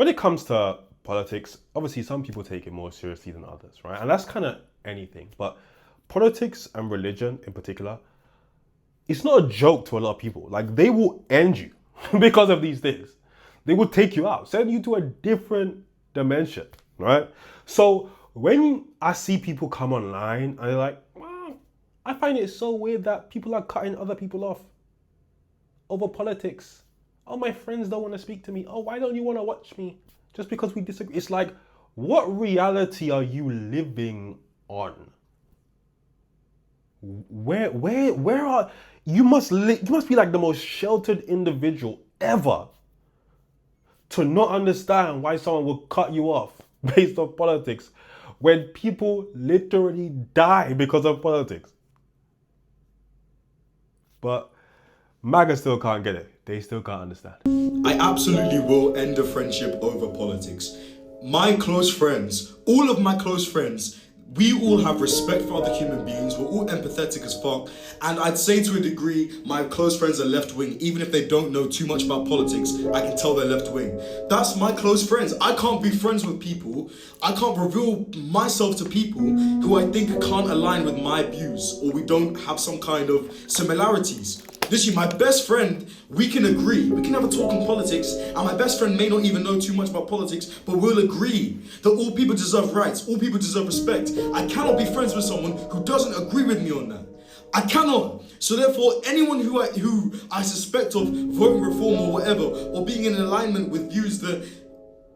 when it comes to politics, obviously some people take it more seriously than others, right? And that's kind of anything. But politics and religion in particular, it's not a joke to a lot of people. Like, they will end you because of these things. They will take you out, send you to a different dimension, right? So when I see people come online and they're like, well, I find it so weird that people are cutting other people off over politics. Oh, my friends don't want to speak to me. Oh, why don't you want to watch me? Just because we disagree. It's like, what reality are you living on? Where are you? You must be like the most sheltered individual ever to not understand why someone will cut you off based on politics when people literally die because of politics. But MAGA still can't get it. They still can't understand. I absolutely will end a friendship over politics. My close friends, all of my close friends, we all have respect for other human beings. We're all empathetic as fuck. And I'd say to a degree, my close friends are left wing. Even if they don't know too much about politics, I can tell they're left wing. That's my close friends. I can't be friends with people. I can't reveal myself to people who I think can't align with my views, or we don't have some kind of similarities. Literally, my best friend, we can agree. We can have a talk on politics, and my best friend may not even know too much about politics, but we'll agree that all people deserve rights, all people deserve respect. I cannot be friends with someone who doesn't agree with me on that. I cannot. So therefore, anyone who I suspect of voting reform or whatever, or being in alignment with views that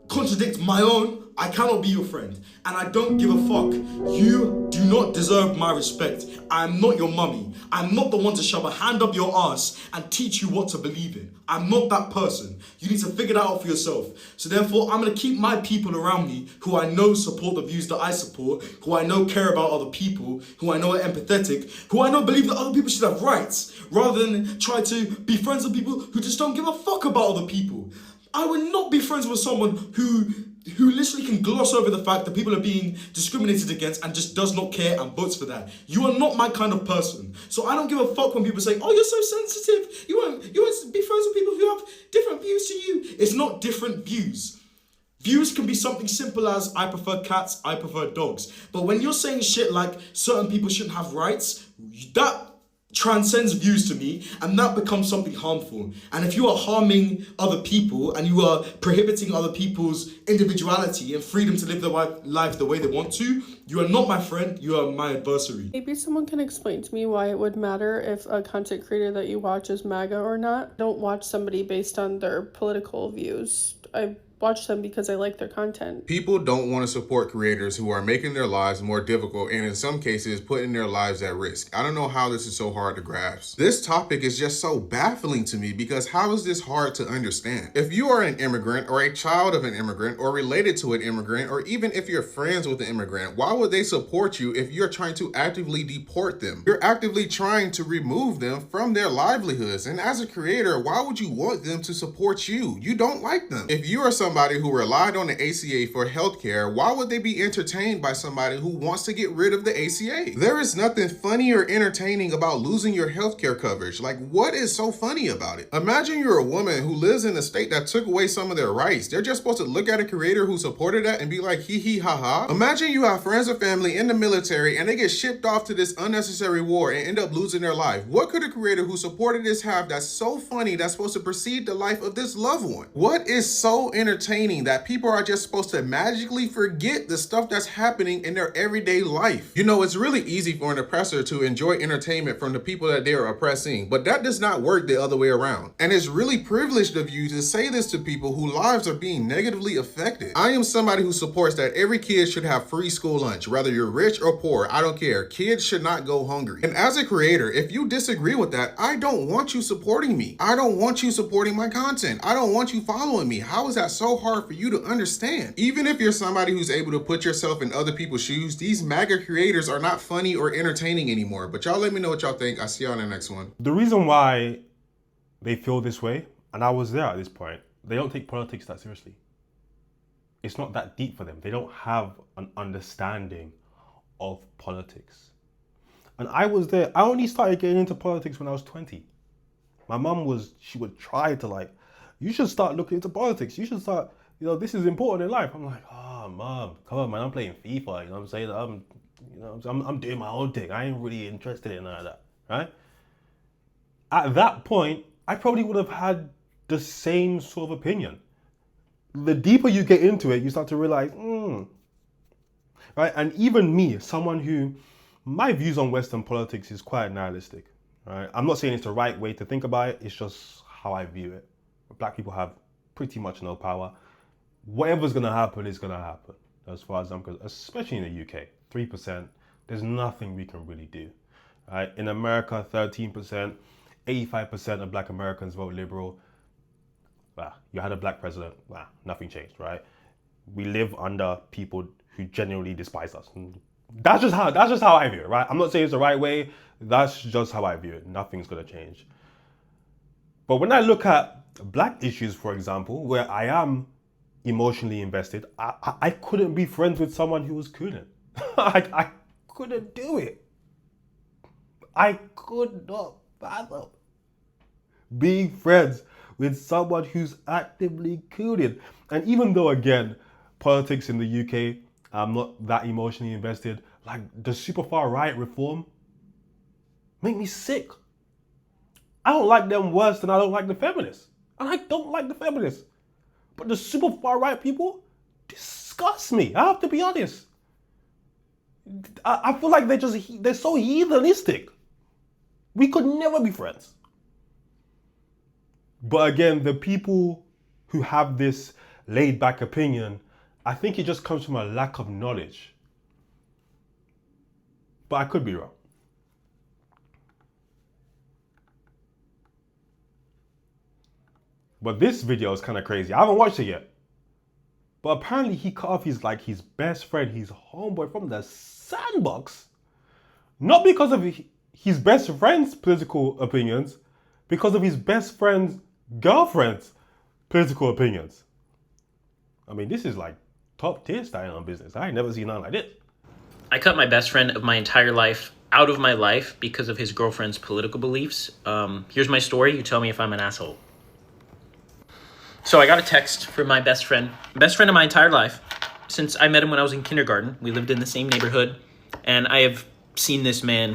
contradict my own, I cannot be your friend. And I don't give a fuck. You do not deserve my respect. I'm not your mummy. I'm not the one to shove a hand up your ass and teach you what to believe in. I'm not that person. You need to figure that out for yourself. So therefore, I'm going to keep my people around me who I know support the views that I support, who I know care about other people, who I know are empathetic, who I know believe that other people should have rights, rather than try to be friends with people who just don't give a fuck about other people. I would not be friends with someone who literally can gloss over the fact that people are being discriminated against and just does not care and votes for that. You are not my kind of person. So I don't give a fuck when people say, oh, you're so sensitive. You won't be friends with people who have different views to you. It's not different views. Views can be something simple as, I prefer cats, I prefer dogs. But when you're saying shit like certain people shouldn't have rights, that transcends views to me, and that becomes something harmful. And if you are harming other people and you are prohibiting other people's individuality and freedom to live their life the way they want to, you are not my friend, you are my adversary. Maybe someone can explain to me why it would matter if a content creator that you watch is MAGA or not. Don't watch somebody based on their political views. I watch them because I like their content. People don't want to support creators who are making their lives more difficult and in some cases putting their lives at risk. I don't know how this is so hard to grasp. This topic is just so baffling to me because how is this hard to understand? If you are an immigrant or a child of an immigrant or related to an immigrant, or even if you're friends with an immigrant, why would they support you if you're trying to actively deport them? You're actively trying to remove them from their livelihoods. And as a creator, why would you want them to support you? You don't like them. If you are somebody who relied on the ACA for healthcare, why would they be entertained by somebody who wants to get rid of the ACA? There is nothing funny or entertaining about losing your healthcare coverage. Like, what is so funny about it? Imagine you're a woman who lives in a state that took away some of their rights. They're just supposed to look at a creator who supported that and be like, hee hee ha ha. Imagine you have friends or family in the military and they get shipped off to this unnecessary war and end up losing their life. What could a creator who supported this have that's so funny that's supposed to precede the life of this loved one? What is so entertaining that people are just supposed to magically forget the stuff that's happening in their everyday life? You know, it's really easy for an oppressor to enjoy entertainment from the people that they are oppressing, but that does not work the other way around. And it's really privileged of you to say this to people whose lives are being negatively affected. I am somebody who supports that every kid should have free school lunch, whether you're rich or poor, I don't care. Kids should not go hungry. And as a creator, if you disagree with that, I don't want you supporting me. I don't want you supporting my content. I don't want you following me. How is that so hard for you to understand? Even if you're somebody who's able to put yourself in other people's shoes, these MAGA creators are not funny or entertaining anymore. But y'all let me know what y'all think. I'll see y'all in the next one. The reason why they feel this way, and I was there at this point, they don't take politics that seriously. It's not that deep for them. They don't have an understanding of politics. And I was there. I only started getting into politics when I was 20. My mum she would try to like, you should start looking into politics. You should start, this is important in life. I'm like, oh, mom, come on, man, I'm playing FIFA. You know what I'm saying? I'm doing my own thing. I ain't really interested in none of that, right? At that point, I probably would have had the same sort of opinion. The deeper you get into it, you start to realize, right? And even me, someone who, my views on Western politics is quite nihilistic, right? I'm not saying it's the right way to think about it. It's just how I view it. Black people have pretty much no power. Whatever's going to happen is going to happen, as far as I'm concerned, especially in the UK. 3%, there's nothing we can really do, right? In America, 13%, 85% of Black Americans vote Liberal. Well, you had a Black president, well, nothing changed, right? We live under people who genuinely despise us. That's just how I view it, right? I'm not saying it's the right way. That's just how I view it. Nothing's going to change. But when I look at Black issues, for example, where I am emotionally invested, I couldn't be friends with someone who was cooning. I couldn't do it. I could not fathom being friends with someone who's actively cooning. And even though, again, politics in the UK, I'm not that emotionally invested, like the super far right reform make me sick. I don't like them worse than I don't like the feminists. And I don't like the feminists. But the super far right people disgust me. I have to be honest. I feel like they're so heathenistic. We could never be friends. But again, the people who have this laid back opinion, I think it just comes from a lack of knowledge. But I could be wrong. But this video is kind of crazy. I haven't watched it yet. But apparently he cut off his best friend, his homeboy from the sandbox. Not because of his best friend's political opinions, because of his best friend's girlfriend's political opinions. I mean, this is like top tier style on business. I ain't never seen nothing like this. I cut my best friend of my entire life out of my life because of his girlfriend's political beliefs. Here's my story. You tell me if I'm an asshole. So I got a text from my best friend of my entire life. Since I met him when I was in kindergarten, we lived in the same neighborhood, and I have seen this man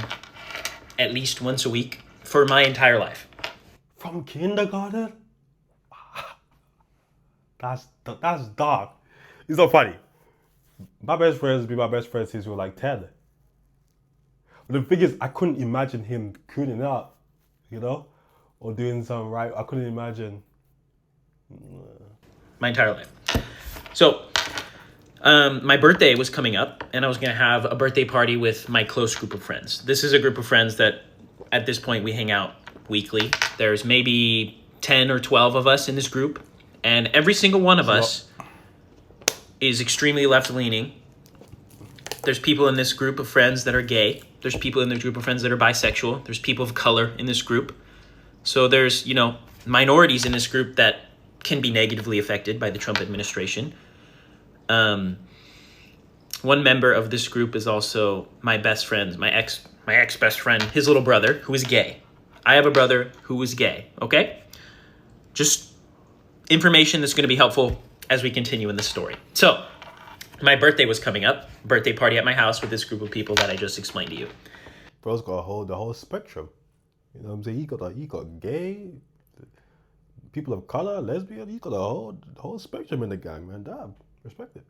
at least once a week for my entire life. From kindergarten? That's dark. It's not funny. My best friends be my best friends since we were like 10. But the thing is, I couldn't imagine him cooning out, or doing something right. I couldn't imagine. My entire life. So, my birthday was coming up, and I was going to have a birthday party with my close group of friends. This is a group of friends that, at this point, we hang out weekly. There's maybe 10 or 12 of us in this group, and every single one of us is extremely left-leaning. There's people in this group of friends that are gay. There's people in this group of friends that are bisexual. There's people of color in this group. So there's, minorities in this group that can be negatively affected by the Trump administration. One member of this group is also my best friend, my ex-best friend, his little brother, who is gay. I have a brother who is gay, okay? Just information that's going to be helpful as we continue in the story. So, my birthday was coming up, birthday party at my house with this group of people that I just explained to you. Bro's got the whole spectrum. You know what I'm saying? He got gay, people of color, lesbian. He got the whole spectrum in the gang, man. Damn, respect it.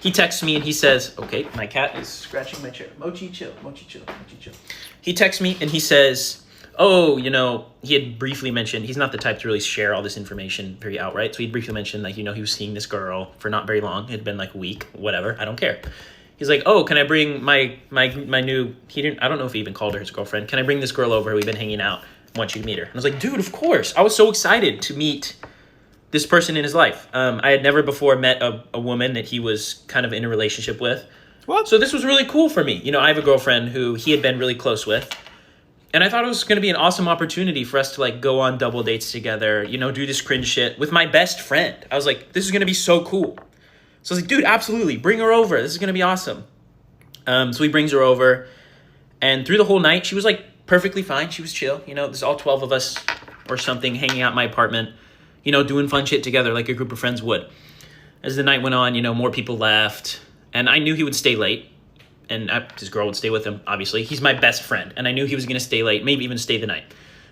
He texts me and he says, okay, my cat is scratching my chair. Mochi, chill, Mochi, chill, Mochi, chill. He texts me and he says, he had briefly mentioned, he's not the type to really share all this information very outright. So he briefly mentioned, he was seeing this girl for not very long. It had been like a week, whatever. I don't care. He's like, oh, can I bring my new, I don't know if he even called her his girlfriend. Can I bring this girl over? We've been hanging out. I want you to meet her. And I was like, dude, of course. I was so excited to meet this person in his life. I had never before met a woman that he was kind of in a relationship with. What? So this was really cool for me. I have a girlfriend who he had been really close with. And I thought it was going to be an awesome opportunity for us to go on double dates together, do this cringe shit with my best friend. I was like, this is going to be so cool. So I was like, dude, absolutely. Bring her over. This is going to be awesome. So he brings her over. And through the whole night, she was perfectly fine. She was chill. There's all 12 of us or something hanging out in my apartment, doing fun shit together like a group of friends would. as the night went on, you know, more people left, and I knew he would stay late, and his girl would stay with him, obviously. He's my best friend, and I knew he was going to stay late, maybe even stay the night.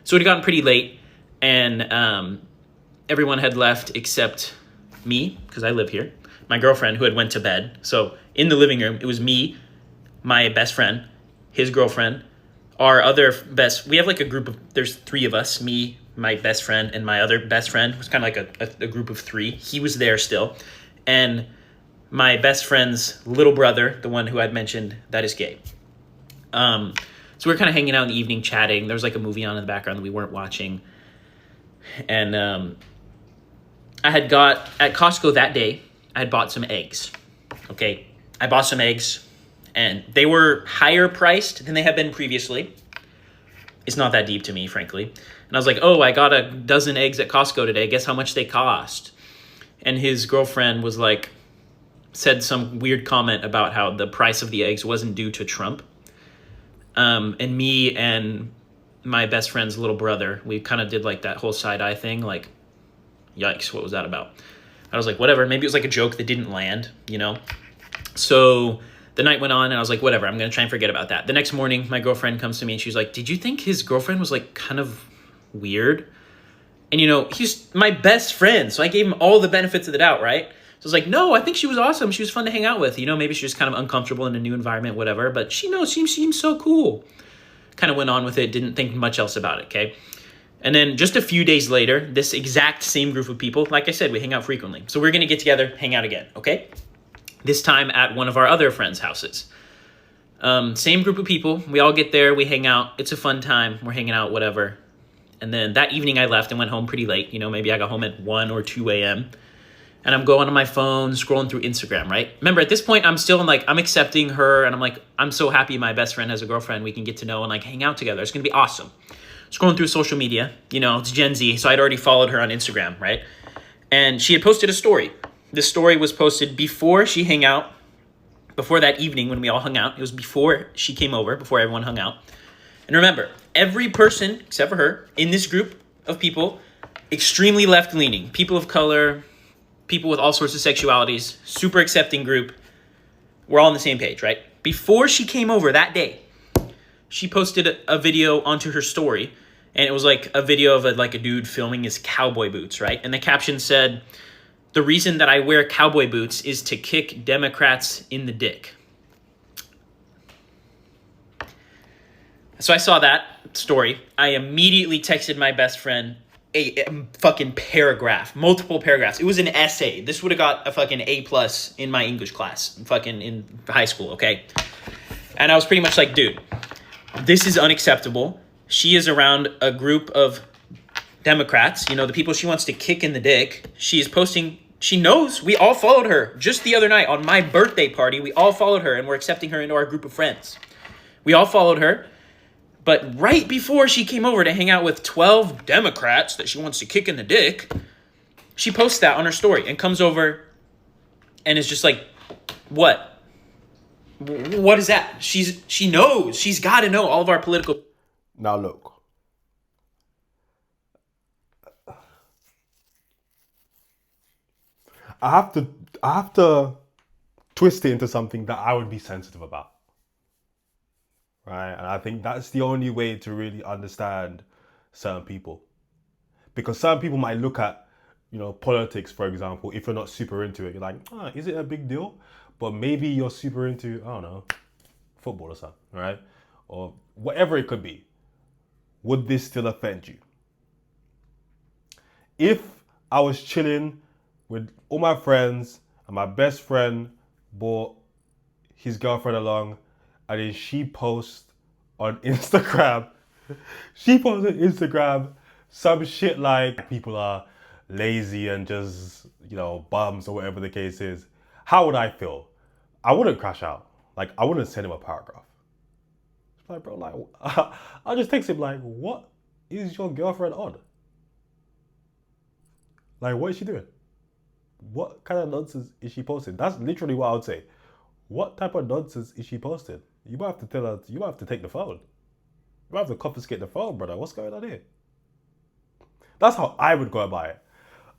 So it had gotten pretty late, and everyone had left except me, because I live here, my girlfriend, who had went to bed. So in the living room, it was me, my best friend, his girlfriend, our other we have like a group of, there's 3 of us, me, my best friend, and my other best friend. It was kind of like a group of 3. He was there still. And my best friend's little brother, the one who I'd mentioned that is gay. So we were kind of hanging out in the evening, chatting. There was like a movie on in the background that we weren't watching. And I had got, at Costco that day, I had bought some eggs. Okay, I bought some eggs, and they were higher priced than they had been previously. It's not that deep to me, frankly. And I was like, oh, I got a dozen eggs at Costco today. Guess how much they cost? And his girlfriend was like, said some weird comment about how the price of the eggs wasn't due to Trump. And me and my best friend's little brother, we kind of did like that whole side eye thing. Like, yikes, what was that about? I was like, whatever. Maybe it was like a joke that didn't land, you know? So the night went on, and I was like, whatever, I'm going to try and forget about that. The next morning, my girlfriend comes to me, and she's like, did you think his girlfriend was like kind of weird? And, you know, he's my best friend, so I gave him all the benefits of the doubt, right? So I was like, no, I think she was awesome. She was fun to hang out with. You know, maybe she was kind of uncomfortable in a new environment, whatever. But she seems so cool. Kind of went on with it, didn't think much else about it, okay? And then just a few days later, this exact same group of people, like I said, we hang out frequently. So we're going to get together, hang out again, okay? This time at one of our other friends' houses. Same group of people. We all get there. We hang out. It's a fun time. We're hanging out, whatever. And then that evening I left and went home pretty late. You know, maybe I got home at 1 or 2 a.m. And I'm going on my phone, scrolling through Instagram, right? Remember, at this point, I'm still in like, I'm accepting her. And I'm like, I'm so happy my best friend has a girlfriend. We can get to know and like hang out together. It's going to be awesome. Scrolling through social media, you know, it's Gen Z. So I'd already followed her on Instagram, right? And she had posted a story. This story was posted before she hung out, before that evening when we all hung out. It was before she came over, before everyone hung out. And remember, every person, except for her, in this group of people, extremely left-leaning, people of color, people with all sorts of sexualities, super accepting group. We're all on the same page, right? Before she came over that day, she posted a video onto her story, and it was like a video of a dude filming his cowboy boots, right? And the caption said, the reason that I wear cowboy boots is to kick Democrats in the dick. So I saw that story. I immediately texted my best friend a fucking paragraph, multiple paragraphs. It was an essay. This would have got a fucking A+ in my English class, fucking in high school, okay? And I was pretty much like, dude, this is unacceptable. She is around a group of Democrats, you know, the people she wants to kick in the dick. She is posting, she knows we all followed her just the other night on my birthday party. We all followed her and we're accepting her into our group of friends. We all followed her. But right before she came over to hang out with 12 Democrats that she wants to kick in the dick, she posts that on her story and comes over and is just like, what? What is that? She knows. She's got to know all of our political... Now look. I have to twist it into something that I would be sensitive about. Right? And I think that's the only way to really understand certain people. Because some people might look at, you know, politics, for example, if you're not super into it, you're like, is it a big deal? But maybe you're super into, I don't know, football or something, right? Or whatever it could be. Would this still offend you? If I was chilling with all my friends and my best friend brought his girlfriend along, and then she posts on Instagram, some shit like people are lazy and just, you know, bums or whatever the case is. How would I feel? I wouldn't crash out. Like, I wouldn't send him a paragraph. It's like, bro, like, I'll just text him like, what is your girlfriend on? Like, what is she doing? What kind of nonsense is she posting? That's literally what I would say. What type of nonsense is she posting? You might have to tell her, you might have to take the phone. You might have to confiscate the phone, brother. What's going on here? That's how I would go about it.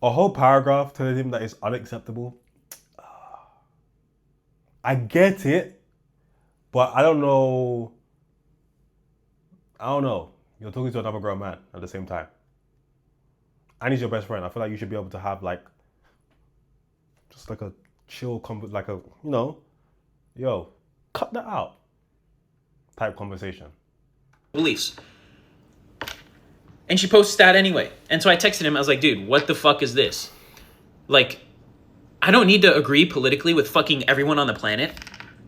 A whole paragraph telling him that it's unacceptable. I get it, but I don't know. You're talking to another grown man at the same time. And he's your best friend. I feel like you should be able to have like, just like a chill, like a, yo, cut that out type conversation. Beliefs. And she posts that anyway. And so I texted him. I was like, dude, what the fuck is this? Like, I don't need to agree politically with fucking everyone on the planet.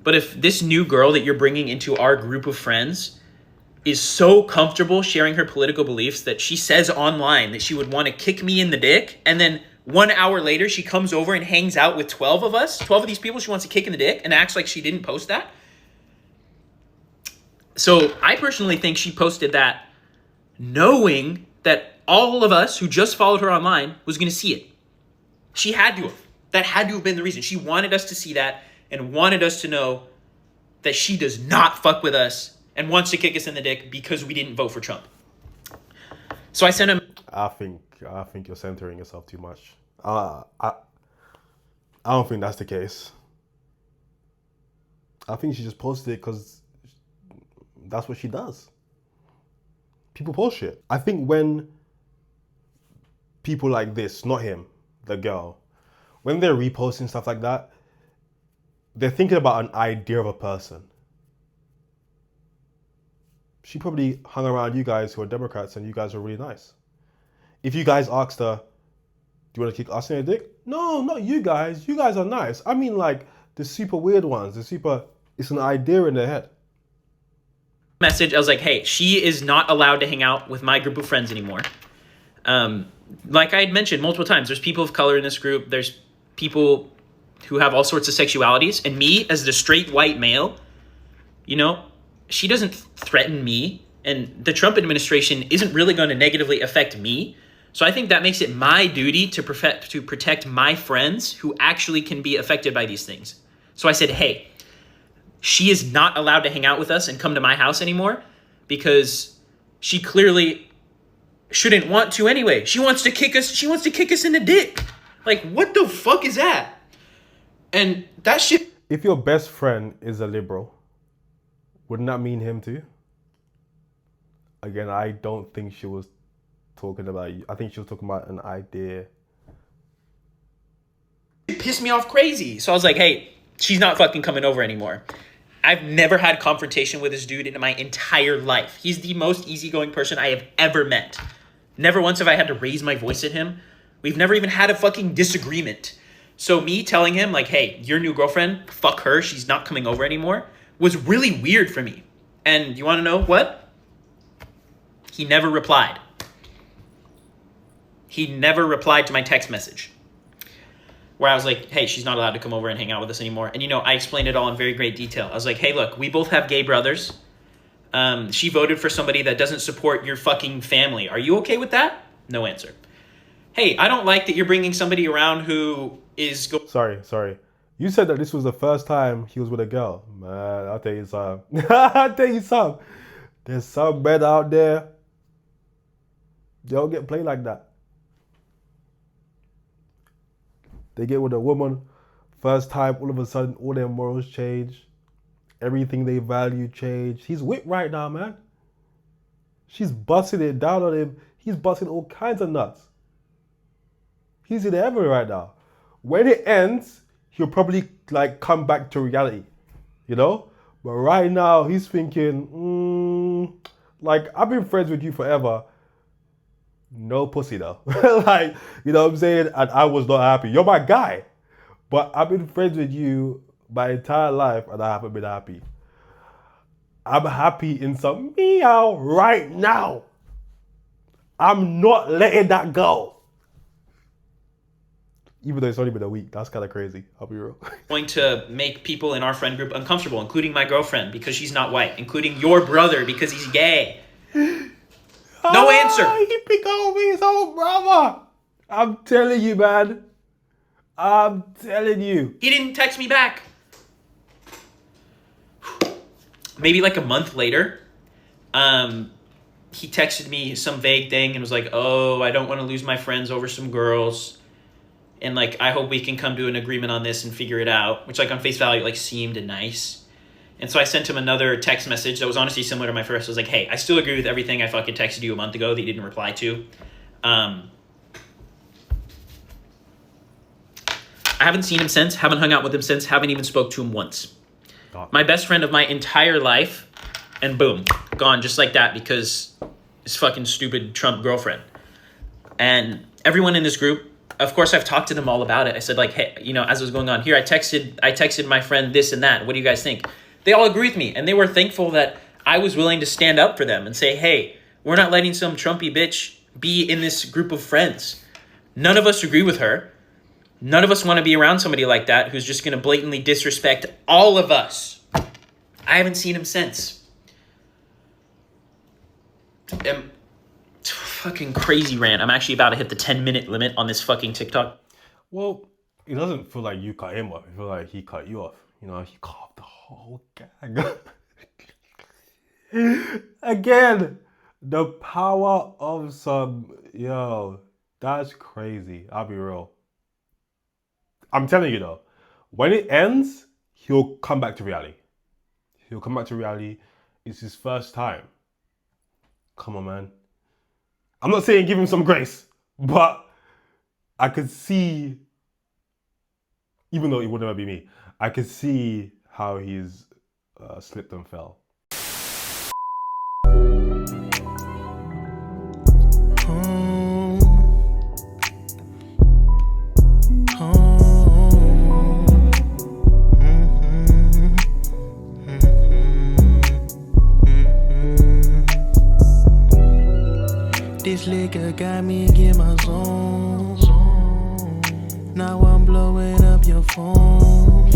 But if this new girl that you're bringing into our group of friends is so comfortable sharing her political beliefs that she says online that she would want to kick me in the dick, and then 1 hour later she comes over and hangs out with 12 of us, 12 of these people she wants to kick in the dick, and acts like she didn't post that. So I personally think she posted that knowing that all of us who just followed her online was going to see it. She had to have. That had to have been the reason. She wanted us to see that and wanted us to know that she does not fuck with us and wants to kick us in the dick because we didn't vote for Trump. So I sent him. I think you're centering yourself too much. I don't think that's the case. I think she just posted it because that's what she does. People post shit. I think when people like this, not him, the girl, when they're reposting stuff like that, they're thinking about an idea of a person. She probably hung around you guys who are Democrats and you guys are really nice. If you guys asked her, do you want to kick us in the dick? No, not you guys. You guys are nice. I mean like the super weird ones, it's an idea in their head. Message, I was like, hey, she is not allowed to hang out with my group of friends anymore. Like I had mentioned multiple times, there's people of color in this group. There's people who have all sorts of sexualities. And me, as the straight white male, she doesn't threaten me. And the Trump administration isn't really going to negatively affect me. So I think that makes it my duty to protect my friends who actually can be affected by these things. So I said, hey, she is not allowed to hang out with us and come to my house anymore because she clearly shouldn't want to anyway. She wants to kick us in the dick. Like, what the fuck is that? And that shit. If your best friend is a liberal, wouldn't that mean him too? Again, I don't think she was talking about you. I think she was talking about an idea. It pissed me off crazy. So I was like, hey, she's not fucking coming over anymore. I've never had confrontation with this dude in my entire life. He's the most easygoing person I have ever met. Never once have I had to raise my voice at him. We've never even had a fucking disagreement. So me telling him like, hey, your new girlfriend, fuck her, she's not coming over anymore, was really weird for me. And you want to know what? He never replied. He never replied to my text message where I was like, hey, she's not allowed to come over and hang out with us anymore. And, I explained it all in very great detail. I was like, hey, look, we both have gay brothers. She voted for somebody that doesn't support your fucking family. Are you okay with that? No answer. Hey, I don't like that you're bringing somebody around who is... Sorry. You said that this was the first time he was with a girl. Man, I'll tell you something. There's some men out there. They don't get played like that. They get with a woman, first time, all of a sudden, all their morals change. Everything they value change. He's whipped right now, man. She's busting it down on him. He's busting all kinds of nuts. He's in heaven right now. When it ends, he'll probably come back to reality, But right now, he's thinking, I've been friends with you forever. No pussy though. You know what I'm saying? And I was not happy. You're my guy. But I've been friends with you my entire life and I haven't been happy. I'm happy in some meow right now. I'm not letting that go. Even though it's only been a week. That's kind of crazy. I'll be real. Going to make people in our friend group uncomfortable, including my girlfriend because she's not white, including your brother because he's gay. No answer. He picked on me, his own brother. I'm telling you, man. I'm telling you. He didn't text me back. Maybe a month later, he texted me some vague thing and was like, oh, I don't want to lose my friends over some girls. and like I hope we can come to an agreement on this and figure it out, which like on face value like seemed nice. And so I sent him another text message that was honestly similar to my first. I was like, hey, I still agree with everything I fucking texted you a month ago that you didn't reply to. I haven't seen him since, haven't hung out with him since, haven't even spoke to him once. My best friend of my entire life, and boom, gone just like that because his fucking stupid Trump girlfriend. And everyone in this group, of course, I've talked to them all about it. I said like, hey, you know, as it was going on here, I texted my friend this and that. What do you guys think? They all agree with me, and they were thankful that I was willing to stand up for them and say, hey, we're not letting some Trumpy bitch be in this group of friends. None of us agree with her. None of us want to be around somebody like that who's just going to blatantly disrespect all of us. I haven't seen him since. Fucking crazy rant. I'm actually about to hit the 10-minute limit on this fucking TikTok. Well, it doesn't feel like you cut him off. It feels like he cut you off. You know, he cut off the whole gang. Again, the power of some... Yo, that's crazy. I'll be real. I'm telling you though, when it ends, he'll come back to reality. He'll come back to reality. It's his first time. Come on, man. I'm not saying give him some grace, but I could see, even though it would never be me, I could see how he's slipped and fell. This liquor got me in my zone. Now I'm blowing up your phone.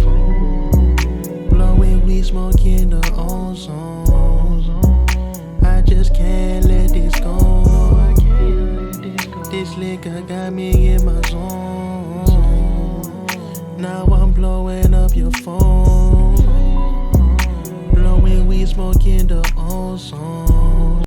Blowing weed, smoking the ozone. I just can't let this go. This liquor got me in my zone. Now I'm blowing up your phone.